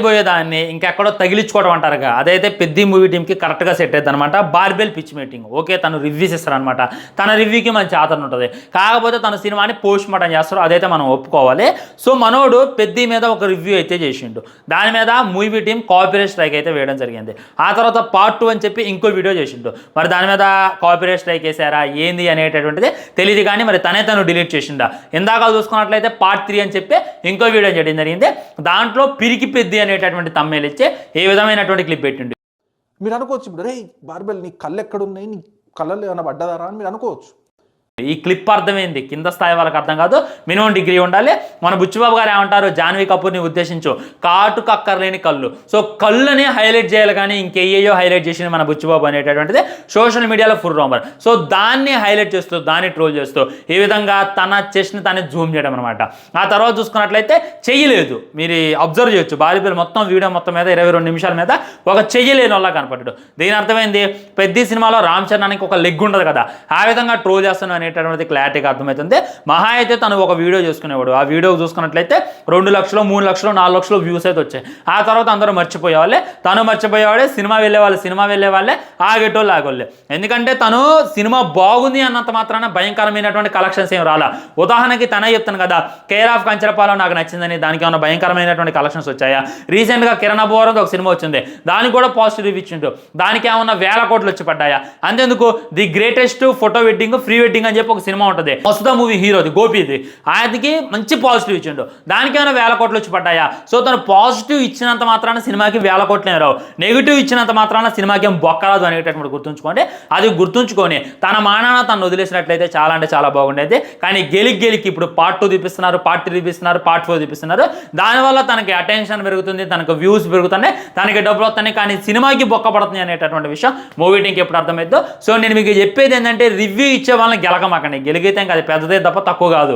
పోయేదాన్ని ఇంకెక్కడో తగిలించుకోవడం అంటారుగా, అదైతే పెద్ద మూవీ టీంకి కరెక్ట్గా సెట్ అవుతుంది అనమాట. బార్బెల్ పిచ్ మీటింగ్ ఓకే, తను రివ్యూస్ ఇస్తారనమాట, తన రివ్యూకి మంచి ఆదరణ ఉంటుంది. కాకపోతే తన సినిమాని పోస్ట్ మార్టం చేస్తారు, అదైతే మనం ఒప్పుకోవాలి. సో మనోడు పెద్ద మీద ఒక రివ్యూ అయితే చేసిండు, దాని మీద మూవీ టీం కాపీరైట్ స్ట్రైక్ అయితే వేయడం జరిగింది. ఆ తర్వాత పార్ట్ 2 అని చెప్పి ఇంకో వీడియో చేసిండు. మరి దాని మీద కాపీరైట్ స్ట్రైక్ వేసారా ఏంది అనేటటువంటిది తెలియదు, కానీ మరి తను డిలీట్ చేసిండా. ఇందాక చూసుకున్నట్లయితే పార్ట్ 3 అని చెప్పి ఇంకో వీడియో చేయడం జరిగింది. దాంట్లో పిరికి పెద్ద అనేటటువంటి తమ్మేలు ఇచ్చే ఏ విధమైనటువంటి క్లిప్ పెట్టిండు. మీరు అనుకోవచ్చు ఇప్పుడు, రే బార్బెల్ నీ కళ్ళు ఎక్కడున్నాయి, నీ కళ్ళల్లో ఏమైనా పడ్డదారా అని మీరు అనుకోవచ్చు. ఈ క్లిప్ అర్థమైంది, కింద స్థాయి వాళ్ళకి అర్థం కాదు, మినిమం డిగ్రీ ఉండాలి. మన బుచ్చిబాబు గారు ఏమంటారు, జాన్వీ కపూర్ని ఉద్దేశించు కాటు కక్కర్లేని కళ్ళు. సో కళ్ళని హైలైట్ చేయాలి, కానీ ఇంకేయో హైలైట్ చేసింది మన బుచ్చిబాబు అనేటటువంటిది సోషల్ మీడియాలో ఫుల్ రూమర్. సో దాన్ని హైలైట్ చేస్తూ, దాన్ని ట్రోల్ చేస్తూ ఈ విధంగా తన చెస్ట్ని తనే జూమ్ చేయడం అనమాట. ఆ తర్వాత చూసుకున్నట్లయితే చెయ్యలేదు, మీరు అబ్జర్వ్ చేయొచ్చు, బార్బెల్ మొత్తం వీడియో మొత్తం మీద 22 నిమిషాల మీద ఒక చెయ్యలేని వల్ల కనపడ్డాడు. దీని అర్థమైంది, పెద్ద సినిమాలో రామ్ చరణ్కి ఒక లెగ్ ఉండదు కదా, ఆ విధంగా ట్రోల్ చేస్తున్నాను అనేటటువంటి క్లారిటీగా అర్థమవుతుంది. మహా అయితే తను ఒక వీడియో చేసుకునేవాడు, ఆ వీడియో చూసుకున్నట్లయితే 2 లక్షలు 3 లక్షలు 4 లక్షలు వ్యూస్ అయితే వచ్చాయి. ఆ తర్వాత అందరూ మర్చిపోయేవాళ్ళే, తను మర్చిపోయేవాడే, సినిమా వెళ్ళే వాళ్ళే ఆగేటోళ్ళు ఆగోళ్ళే. ఎందుకంటే తను సినిమా బాగుంది అన్నంత మాత్రాన భయంకరమైనటువంటి కలెక్షన్స్ ఏం రాలా. ఉదాహరణకి తనే చెప్తాను కదా, కేర్ ఆఫ్ కంచరపాలెం నాకు నచ్చిందని, దానికి ఏమైనా భయంకరమైనటువంటి కలెక్షన్స్ వచ్చాయా? రీసెంట్గా కిరణ్ అబ్బోవరం ఒక సినిమా వచ్చింది, దానికి కూడా పాజిటివ్ రివ్యూ ఇచ్చిండు, దానికి ఏమన్నా 1000 కోట్లు వచ్చి పడ్డాయా? అంతేందుకు the greatest photo wedding free wedding అని చెప్పి ఒక సినిమా ఉంటుంది, మస్తుదా మూవీ హీరోది గోపీది, ఆయనకి మంచి పాజిటివ్ ఇచ్చిండు, దానికి ఏమైనా 1000 కోట్లు వచ్చి పడ్డాయా? సో తను పాజిటివ్ ఇచ్చినంత మాత్రాన సినిమాకి 1000 కోట్లు రావు, నెగిటివ్ ఇచ్చినంత మాత్రాన సినిమాకి ఏం బొక్కరాదు అనేటటువంటి గుర్తుంచుకోండి. అది గుర్తుంచుకొని తన మానాన తను వదిలేసినట్లయితే చాలా అంటే చాలా బాగుండేది. కానీ గెలికి ఇప్పుడు పార్ట్ 2 చూపిస్తున్నారు, పార్ట్ 3 చూపిస్తున్నారు, పార్ట్ 4 చూపిస్తున్నారు. దానివల్ల తనకి అటెన్షన్ పెరుగుతుంది, తనకు వ్యూస్ పెరుగుతున్నాయి, తనకి డబ్బులు వస్తున్నాయి, కానీ సినిమాకి బొక్క పడుతుంది అనేటటువంటి విషయం మూవీ టీంకి ఎప్పుడు అర్థమైద్దో. సో నేను మీకు చెప్పేది ఏంటంటే, రివ్యూ ఇచ్చే వాళ్ళని గెలకమాకండి, గెలిగితే ఇంకా అది పెద్దదే తప్ప తక్కువ కాదు.